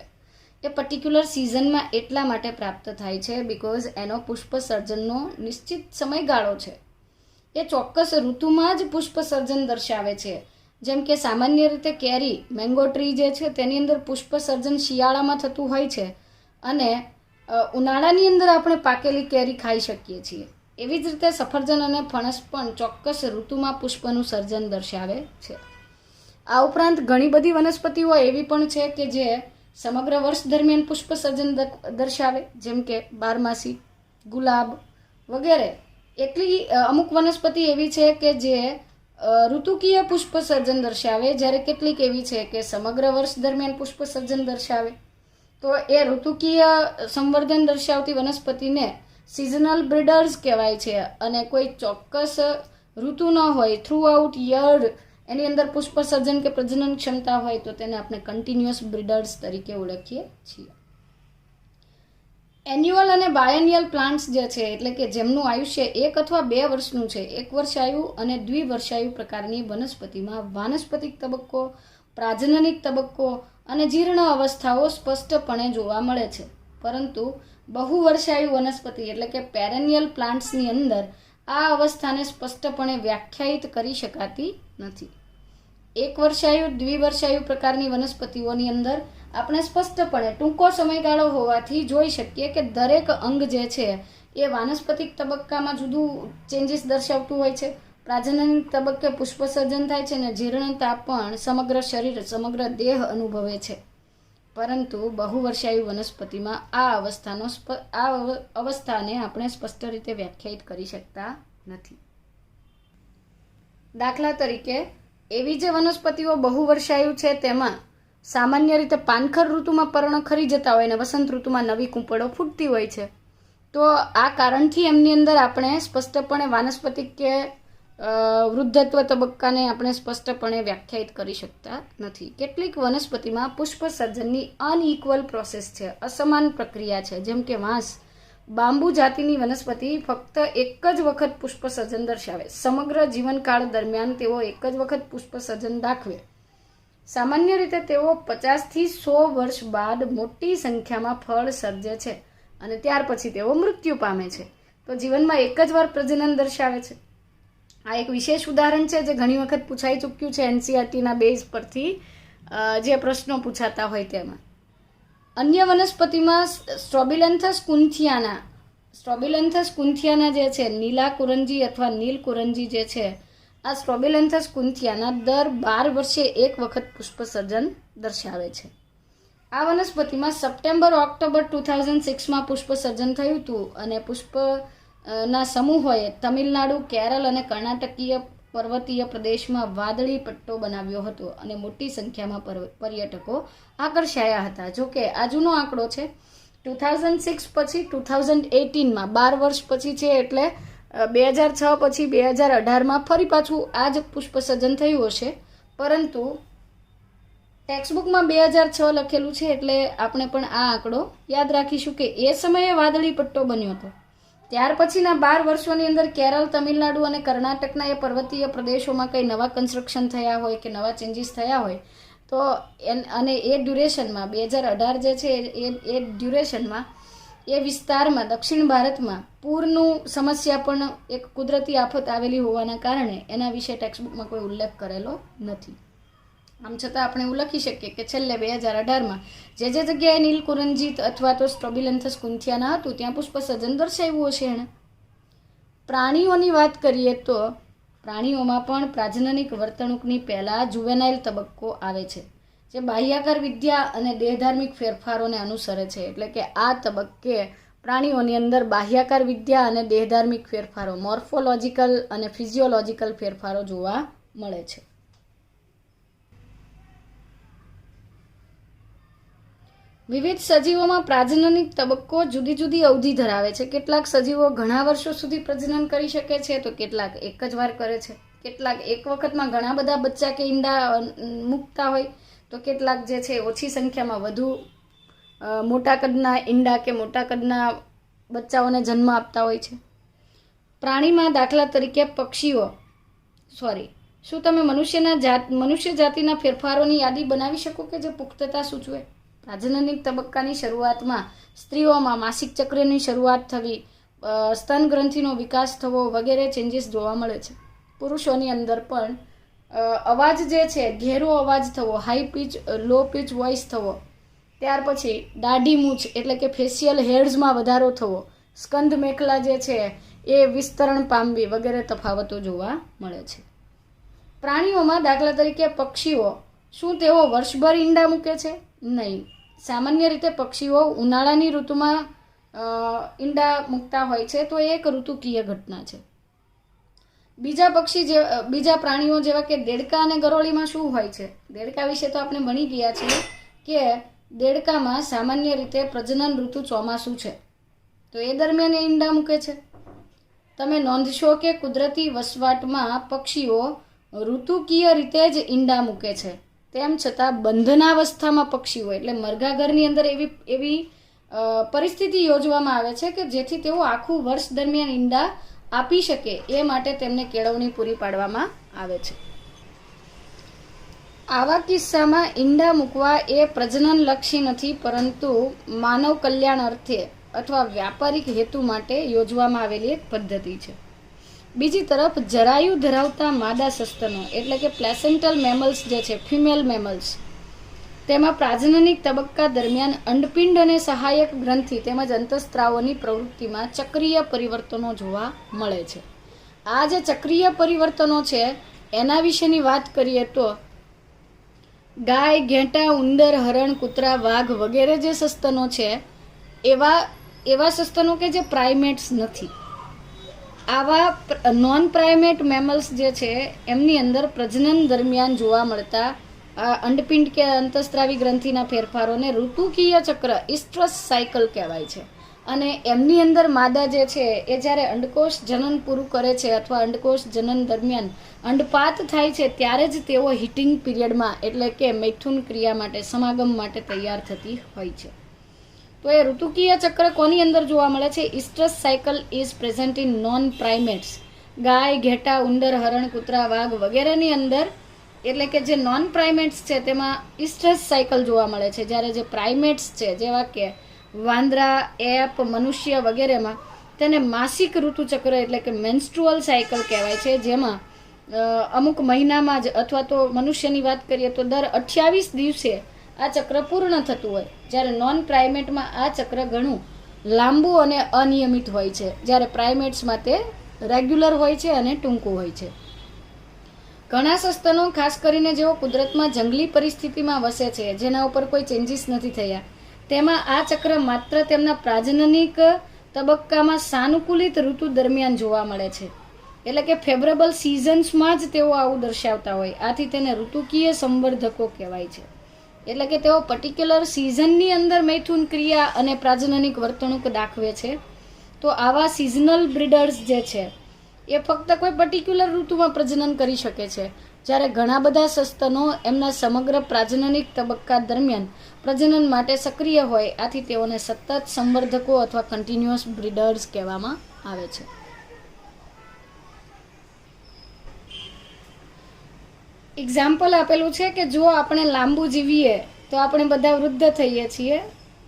એ પર્ટિક્યુલર સિઝનમાં એટલા માટે પ્રાપ્ત થાય છે બીકોઝ એનો પુષ્પસર્જનનો નિશ્ચિત સમયગાળો છે. એ ચોક્કસ ઋતુમાં જ પુષ્પસર્જન દર્શાવે છે. જેમ કે સામાન્ય રીતે કેરી, મેંગો ટ્રી જે છે તેની અંદર પુષ્પસર્જન શિયાળામાં થતું હોય છે, અને ઉનાળાની અંદર આપણે પાકેલી કેરી ખાઈ શકીએ છીએ. એવી જ રીતે સફરજન અને ફણસ પણ ચોક્કસ ઋતુમાં પુષ્પનું સર્જન દર્શાવે છે. આ ઉપરાંત ઘણી બધી વનસ્પતિઓ એવી પણ છે કે જે સમગ્ર વર્ષ દરમિયાન પુષ્પસર્જન દર્શાવે, જેમ કે બારમાસી, ગુલાબ વગેરે. અમુક વનસ્પતિ એવી છે કે જે ઋતુકીય પુષ્પસર્જન દર્શાવે, જ્યારે કેટલીક એવી છે કે સમગ્ર વર્ષ દરમિયાન પુષ્પસર્જન દર્શાવે. તો એ ઋતુકીય સંવર્ધન દર્શાવતી વનસ્પતિને સિઝનલ બ્રીડર્સ કહેવાય છે, અને કોઈ ચોક્કસ ઋતુ ન હોય, થ્રુ આઉટ યર એની અંદર પુષ્પસર્જન કે પ્રજનન ક્ષમતા હોય તો તેને આપણે કન્ટિન્યુઅસ બ્રીડર્સ તરીકે ઓળખીએ છીએ. એન્યુઅલ અને બાયનિયલ પ્લાન્ટ્સ જે છે, એટલે કે જેમનું આયુષ્ય 1 અથવા 2 વર્ષનું છે, 1 વર્ષાયુ અને દ્વિવર્ષાયુ પ્રકારની વનસ્પતિમાં વાનસ્પતિક તબક્કો, પ્રાજનનિક તબક્કો અને જીર્ણ અવસ્થાઓ સ્પષ્ટપણે જોવા મળે છે. પરંતુ બહુવર્ષાયુ વનસ્પતિ એટલે કે પેરેનિયલ પ્લાન્ટ્સની અંદર આ અવસ્થાને સ્પષ્ટપણે વ્યાખ્યાયિત કરી શકાતી નથી. 1 વર્ષાયુ, દ્વિવર્ષાયુ પ્રકારની વનસ્પતિઓની અંદર આપણે સ્પષ્ટપણે ટૂંકો સમયગાળો હોવાથી જોઈ શકીએ કે દરેક અંગ જે છે એ વાનસ્પતિક તબક્કામાં જુદું ચેન્જીસ દર્શાવતું હોય છે. પ્રાજનનિક તબક્કે પુષ્પસર્જન થાય છે અને જીર્ણતા પણ સમગ્ર શરીર, સમગ્ર દેહ અનુભવે છે. પરંતુ બહુવર્ષાયુ વનસ્પતિમાં આ અવસ્થાને આપણે સ્પષ્ટ રીતે વ્યાખ્યાયિત કરી શકતા નથી. દાખલા તરીકે એવી જે વનસ્પતિઓ બહુવર્ષાયુ છે તેમાં સામાન્ય રીતે પાનખર ઋતુમાં પર્ણ ખરી જતા હોય અને વસંત ઋતુમાં નવી કૂંપળો ફૂટતી હોય છે. તો આ કારણથી એમની અંદર આપણે સ્પષ્ટપણે વાનસ્પતિક કે વૃદ્ધત્વ તબક્કાને આપણે સ્પષ્ટપણે વ્યાખ્યાયિત કરી શકતા નથી. કેટલીક વનસ્પતિમાં પુષ્પસર્જનની અનઇક્વલ પ્રોસેસ છે, અસમાન પ્રક્રિયા છે. જેમ કે વાંસ, બાંબુ જાતિની વનસ્પતિ ફક્ત એક જ વખત પુષ્પસર્જન દર્શાવે. સમગ્ર જીવનકાળ દરમિયાન તેઓ એક જ વખત પુષ્પસર્જન દાખવે. સામાન્ય રીતે તેઓ 50 થી 100 વર્ષ બાદ મોટી સંખ્યામાં ફળ સર્જે છે અને ત્યાર પછી તેઓ મૃત્યુ પામે છે. તો જીવનમાં એક જ વાર પ્રજનન દર્શાવે છે. આ એક વિશેષ ઉદાહરણ છે જે ઘણી વખત પૂછાઈ ચૂક્યું છે એનસીઈઆરટીના બેઝ પરથી જે પ્રશ્નો પૂછાતા હોય તેમાં. અન્ય વનસ્પતિમાં સ્ટ્રોબિલેન્થસ કુન્થિયાના સ્ટ્રોબિલેન્થસ કુન્થિયાના જે છે નીલા કુરંજી અથવા નીલ કુરંજી જે છે, આ સ્ટ્રોબિલેન્થસ કુન્થિયાના દર 12 વર્ષે એક વખત પુષ્પ સર્જન દર્શાવે છે. આ વનસ્પતિમાં સપ્ટેમ્બર ઓક્ટોબર 2006માં પુષ્પ સર્જન થયું હતું અને પુષ્પના સમૂહોએ તમિલનાડુ, કેરળ અને કર્ણાટકીય પર્વતીય પ્રદેશમાં વાદળી પટ્ટો બનાવ્યો હતો અને મોટી સંખ્યામાં પર્યટકો આકર્ષાયા હતા. જોકે આ જૂનો આંકડો છે. 2006 પછી 2018માં 12 વર્ષ પછી છે, એટલે 2006 પછી 2018માં ફરી પાછું આ જ પુષ્પ સર્જન થયું હશે. પરંતુ ટેક્સ્ટબુકમાં 2006 લખેલું છે, એટલે આપણે પણ આ આંકડો યાદ રાખીશું કે એ સમયે વાદળી પટ્ટો બન્યો હતો. ત્યાર પછીના 12 વર્ષોની અંદર કેરળ, તમિલનાડુ અને કર્ણાટકના એ પર્વતીય પ્રદેશોમાં કંઈ નવા કન્સ્ટ્રક્શન થયા હોય કે નવા ચેન્જીસ થયા હોય તો અને એ ડ્યુરેશનમાં 2018 જે છે એ ડ્યુરેશનમાં એ વિસ્તારમાં દક્ષિણ ભારતમાં પૂરનું સમસ્યા પણ એક કુદરતી આફત આવેલી હોવાના કારણે એના વિશે ટેક્સ્ટબુકમાં કોઈ ઉલ્લેખ કરેલો નથી. આમ છતાં આપણે એવું લખી શકીએ કે છેલ્લે 2018માં જે જગ્યાએ નીલકુરંજી અથવા તો સ્ટ્રોબિલેન્થસ કુન્થિયાના હતું ત્યાં પુષ્પ સર્જન દર્શાવ્યું હશે એણે. પ્રાણીઓની વાત કરીએ તો પ્રાણીઓમાં પણ પ્રાજનનિક વર્તણૂકની પહેલાં જુવેનાઇલ તબક્કો આવે છે, જે બાહ્યાકાર વિદ્યા અને દેહધાર્મિક ફેરફારોને અનુસરે છે. એટલે કે આ તબક્કે પ્રાણીઓની અંદર બાહ્યાકાર વિદ્યા અને દેહધાર્મિક ફેરફારો, મોર્ફોલોજિકલ અને ફિઝિયોલોજિકલ ફેરફારો જોવા મળે છે. વિવિધ સજીવોમાં પ્રાજનનિક તબક્કો જુદી જુદી અવધિ ધરાવે છે. કેટલાક સજીવો ઘણા વર્ષો સુધી પ્રજનન કરી શકે છે તો કેટલાક એક જ વાર કરે છે. કેટલાક એક વખતમાં ઘણા બધા બચ્ચા કે ઈંડા મૂકતા હોય તો કેટલાક જે છે ઓછી સંખ્યામાં વધુ મોટા કદના ઈંડા કે મોટા કદના બચ્ચાઓને જન્મ આપતા હોય છે. પ્રાણીમાં દાખલા તરીકે પક્ષીઓ શું તમે મનુષ્ય જાતિના ફેરફારોની યાદી બનાવી શકો કે જે પુખ્તતા સૂચવે? પ્રાજનનિક તબક્કાની શરૂઆતમાં સ્ત્રીઓમાં માસિક ચક્રની શરૂઆત થવી, સ્તન ગ્રંથિનો વિકાસ થવો વગેરે ચેન્જીસ જોવા મળે છે. પુરુષોની અંદર પણ અવાજ જે છે ઘેરો અવાજ થવો, હાઈ પીચ, લો પીચ વોઇસ થવો, ત્યાર પછી દાઢી મૂછ એટલે કે ફેશિયલ હેર્સમાં વધારો થવો, સ્કંદ મેખલા જે છે એ વિસ્તરણ પામવી વગેરે તફાવતો જોવા મળે છે. પ્રાણીઓમાં દાખલા તરીકે પક્ષીઓ, શું તેઓ વર્ષભર ઈંડા મૂકે છે? નહીં. સામાન્ય રીતે પક્ષીઓ ઉનાળાની ઋતુમાં ઈંડા મૂકતા હોય છે, તો એ એક ઋતુકીય ઘટના છે. બીજા પ્રાણીઓ જેવા કે દેડકા અને ગરોળીમાં શું હોય છે? દેડકા વિશે તો આપણે ભણી ગયા છીએ કે દેડકામાં સામાન્ય રીતે પ્રજનન ઋતુ ચોમાસું છે, તો એ દરમિયાન એ ઈંડા મૂકે છે. તમે નોંધશો કે કુદરતી વસવાટમાં પક્ષીઓ ઋતુકીય રીતે જ ઈંડા મૂકે છે. તેમ છતાં બંધનાવસ્થામાં પક્ષીઓ એટલે મરઘા ઘરની અંદર એવી પરિસ્થિતિ યોજવામાં આવે છે કે જેથી તેઓ આખું વર્ષ દરમિયાન ઈંડા આપી શકે એ માટે તેમને કેળવણી પૂરી પાડવામાં આવે છે. આવા કિસ્સામાં ઈંડા મૂકવા એ પ્રજનનલક્ષી નથી, પરંતુ માનવ કલ્યાણ અર્થે અથવા વ્યાપારિક હેતુ માટે યોજવામાં આવેલી એક પદ્ધતિ છે. બીજી તરફ જરાયુ ધરાવતા માદા સસ્તનો એટલે કે પ્લેસેન્ટલ મેમલ્સ જે છે, ફિમેલ મેમલ્સ, તેમાં પ્રાજનનિક તબક્કા દરમિયાન અંડપિંડ અને સહાયક ગ્રંથિ તેમજ અંતઃસ્ત્રાવોની પ્રવૃત્તિમાં ચક્રીય પરિવર્તનો જોવા મળે છે. આ જે ચક્રીય પરિવર્તનો છે એના વિશેની વાત કરીએ તો ગાય, ઘેટાં, ઉંદર, હરણ, કૂતરા, વાઘ વગેરે જે સસ્તનો છે એવા સસ્તનો કે જે પ્રાઇમેટ્સ નથી. આવા નોન પ્રાઇમેટ મેમલ્સ જે છે એમની અંદર પ્રજનન દરમિયાન જોવા મળતા અંડપિંડ કે અંતઃસ્ત્રાવી ગ્રંથિના ફેરફારોને ઋતુકીય ચક્ર, ઇસ્ટ્રસ સાયકલ કહેવાય છે. અને એમની અંદર માદા જે છે એ જ્યારે અંડકોષ જનન પૂરું કરે છે અથવા અંડકોષ જનન દરમિયાન અંડપાત થાય છે ત્યારે જ તેઓ હીટિંગ પીરિયડમાં એટલે કે મૈથુન ક્રિયા માટે, સમાગમ માટે તૈયાર થતી હોય છે. તો એ ઋતુકીય ચક્ર કોની અંદર જોવા મળે છે? Estrous cycle is present in non primates. ગાય, ઘેટા, ઉંદર, હરણ, કૂતરા, વાઘ વગેરેની અંદર એટલે કે જે નોન પ્રાઇમેટ્સ છે તેમાં ઇસ્ટ્રસ સાયકલ જોવા મળે છે, જ્યારે જે પ્રાઇમેટ્સ છે જેવા કે વાંદરા, એપ, મનુષ્ય વગેરેમાં તેને માસિક ઋતુચક્ર એટલે કે મેન્સ્ટ્રુઅલ સાયકલ કહેવાય છે, જેમાં અમુક મહિનામાં જ અથવા તો મનુષ્યની વાત કરીએ તો દર 28 દિવસે આ ચક્ર પૂર્ણ થતું હોય, જ્યારે નોન પ્રાઇમેટમાં આ ચક્ર ઘણું લાંબુ અને અનિયમિત હોય છે, જ્યારે પ્રાઇમેટ્સમાં તે રેગ્યુલર હોય છે અને ટૂંકું હોય છે. ઘણા સસ્તનો, ખાસ કરીને જેઓ કુદરતમાં જંગલી પરિસ્થિતિમાં વસે છે, જેના ઉપર કોઈ ચેન્જીસ નથી થયા, તેમાં આ ચક્ર માત્ર તેમના પ્રાજનનિક તબક્કામાં સાનુકૂલિત ઋતુ દરમિયાન જોવા મળે છે. એટલે કે ફેવરેબલ સિઝન્સમાં જ તેઓ આવું દર્શાવતા હોય. આથી તેને ઋતુકીય સંવર્ધકો કહેવાય છે. એટલે કે તેઓ પર્ટિક્યુલર સિઝનની અંદર મૈથુન ક્રિયા અને પ્રાજનનિક વર્તણૂક દાખવે છે. તો આવા સિઝનલ બ્રીડર્સ જે છે એ ફક્ત કોઈ પર્ટિક્યુલર ઋતુમાં પ્રજનન કરી શકે છે, જ્યારે ઘણા બધા સસ્તનો એમના સમગ્ર પ્રાજનનિક તબક્કા દરમિયાન પ્રજનન માટે સક્રિય હોય. આથી તેઓને સતત સંવર્ધકો અથવા કન્ટિન્યુઅસ બ્રીડર્સ કહેવામાં આવે છે. એક્ઝામ્પલ આપેલું છે કે જો આપણે લાંબુ જીવીએ તો આપણે બધા વૃદ્ધ થઈએ છીએ,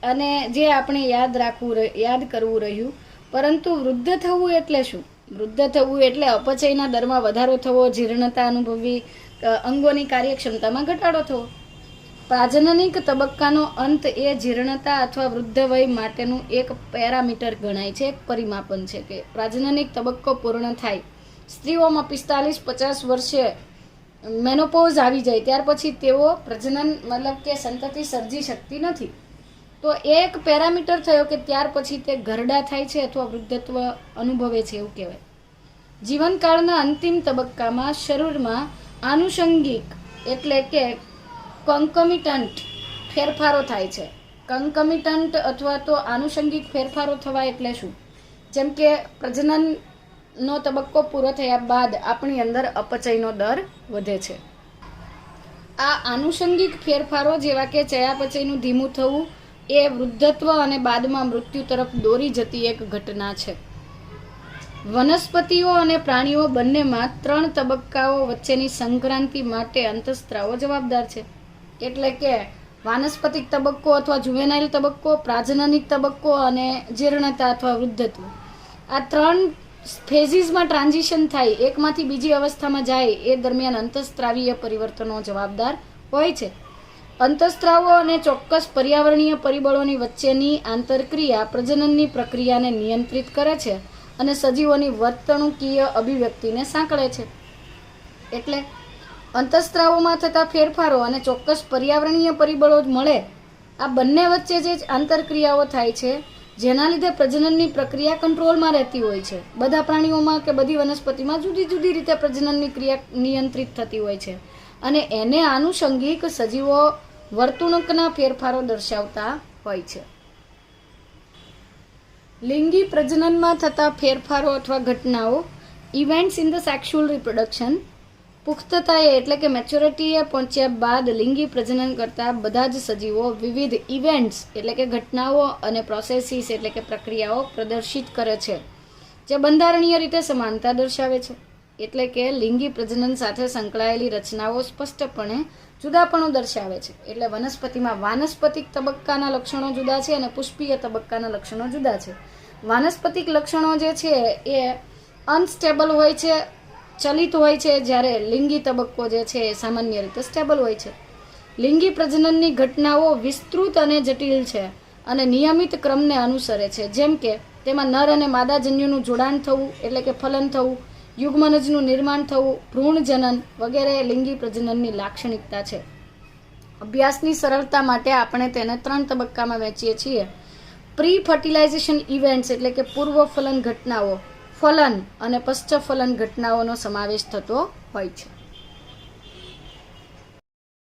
અને જે આપણે યાદ કરવું રહ્યું. પરંતુ વૃદ્ધ થવું એટલે શું? વૃદ્ધ થવું એટલે અપચયના દરમાં વધારો થવો, જીર્ણતા અનુભવવી, અંગોની કાર્યક્ષમતામાં ઘટાડો થવો. પ્રાજનનિક તબક્કાનો અંત એ જીર્ણતા અથવા વૃદ્ધ વય માટેનું એક પેરામીટર ગણાય છે, એક પરિમાપન છે કે પ્રાજનનિક તબક્કો પૂર્ણ થાય. સ્ત્રીઓમાં 45-50 વર્ષે મેનોપોઝ આવી જાય ત્યાર પછી તેઓ પ્રજનન મતલબ કે સંતતિ સર્જી શકતી નથી. તો એક પેરામીટર થયો કે ત્યાર પછી તે ઘરડા થાય છે અથવા વૃદ્ધત્વ અનુભવે છે એવું કહેવાય. જીવનકાળના અંતિમ તબક્કામાં શરીરમાં આનુષંગિક એટલે કે કંકમિટન્ટ ફેરફારો થાય છે. કંકમિટન્ટ અથવા તો આનુષંગિક ફેરફારો થવા એટલે શું? જેમ કે પ્રજનનનો તબક્કો પૂરો થયા બાદ આપણી અંદર અપચયનો દર વધે છે. આ આનુષંગિક ફેરફારો જેવા કે ચયાપચયનું ધીમું થવું એ વૃદ્ધત્વ અને બાદમાં મૃત્યુ તરફ દોરી જતી એક ઘટના છે. વનસ્પતિઓ અને પ્રાણીઓ બંનેમાં 3 તબક્કાઓ વચ્ચેની સંક્રાંતિ માટે અંતઃસ્ત્રાવો જવાબદાર છે. એટલે કે વાનસ્પતિક તબક્કો અથવા જુવેનાઇલ તબક્કો, પ્રાજનનિક તબક્કો અને જીર્ણતા અથવા વૃદ્ધત્વ. આ 3 ફેઝીસમાં ટ્રાન્ઝિશન થાય, એકમાંથી બીજી અવસ્થામાં જાય એ દરમિયાન અંતઃસ્ત્રાવીય પરિવર્તનો જવાબદાર હોય છે. અંતઃસ્ત્રાવો અને ચોક્કસ પર્યાવરણીય પરિબળોની વચ્ચેની આંતરક્રિયા પ્રજનનની પ્રક્રિયાને નિયંત્રિત કરે છે અને સજીવોની વર્તણૂકીય અભિવ્યક્તિને સાંકળે છે. એટલે અંતઃસ્ત્રાવોમાં થતા ફેરફારો અને ચોક્કસ પર્યાવરણીય પરિબળો મળે, આ બંને વચ્ચે જે આંતરક્રિયાઓ થાય છે જેના લીધે પ્રજનનની પ્રક્રિયા કંટ્રોલમાં રહેતી હોય છે. બધા પ્રાણીઓમાં કે બધી વનસ્પતિમાં જુદી જુદી રીતે પ્રજનનની ક્રિયા નિયંત્રિત થતી હોય છે, અને એને આનુષંગિક સજીવો વર્તણૂકના ફેરફારો દર્શાવતા હોય છે. લિંગી પ્રજનનમાં થતા ફેરફારો અથવા ઘટનાઓ, events in the sexual reproduction. પુખ્તતાએ એટલે કે મેચ્યોરિટીએ પહોંચ્યા બાદ લિંગી પ્રજનન કરતા બધા જ સજીવો વિવિધ ઇવેન્ટ્સ એટલે કે ઘટનાઓ અને પ્રોસેસીસ એટલે કે પ્રક્રિયાઓ પ્રદર્શિત કરે છે જે બંધારણીય રીતે સમાનતા દર્શાવે છે. એટલે કે લિંગી પ્રજનન સાથે સંકળાયેલી રચનાઓ સ્પષ્ટપણે જુદાપણું દર્શાવે છે. એટલે વનસ્પતિમાં વાનસ્પતિક તબક્કાના લક્ષણો જુદા છે અને પુષ્પીય તબક્કાના લક્ષણો જુદા છે. વાનસ્પતિક લક્ષણો જે છે એ અનસ્ટેબલ હોય છે, ચલિત હોય છે, જ્યારે લિંગી તબક્કો જે છે એ સામાન્ય રીતે સ્ટેબલ હોય છે. લિંગી પ્રજનનની ઘટનાઓ વિસ્તૃત અને જટિલ છે અને નિયમિત ક્રમને અનુસરે છે. જેમ કે તેમાં નર અને માદા જન્યુનું જોડાણ થવું એટલે કે ફલન થવું, યુગ્મનજનું નિર્માણ થવું, ભ્રૂણજનન વગેરે લિંગી પ્રજનનની લાક્ષણિકતા છે. અભ્યાસની સરળતા માટે આપણે તેને 3 તબક્કામાં વહેંચીએ છીએ. પ્રી ફર્ટિલાઇઝેશન ઇવેન્ટ્સ એટલે કે પૂર્વ ફલન ઘટનાઓ, ફલન અને પશ્ચ ફલન ઘટનાઓનો સમાવેશ થતો હોય છે.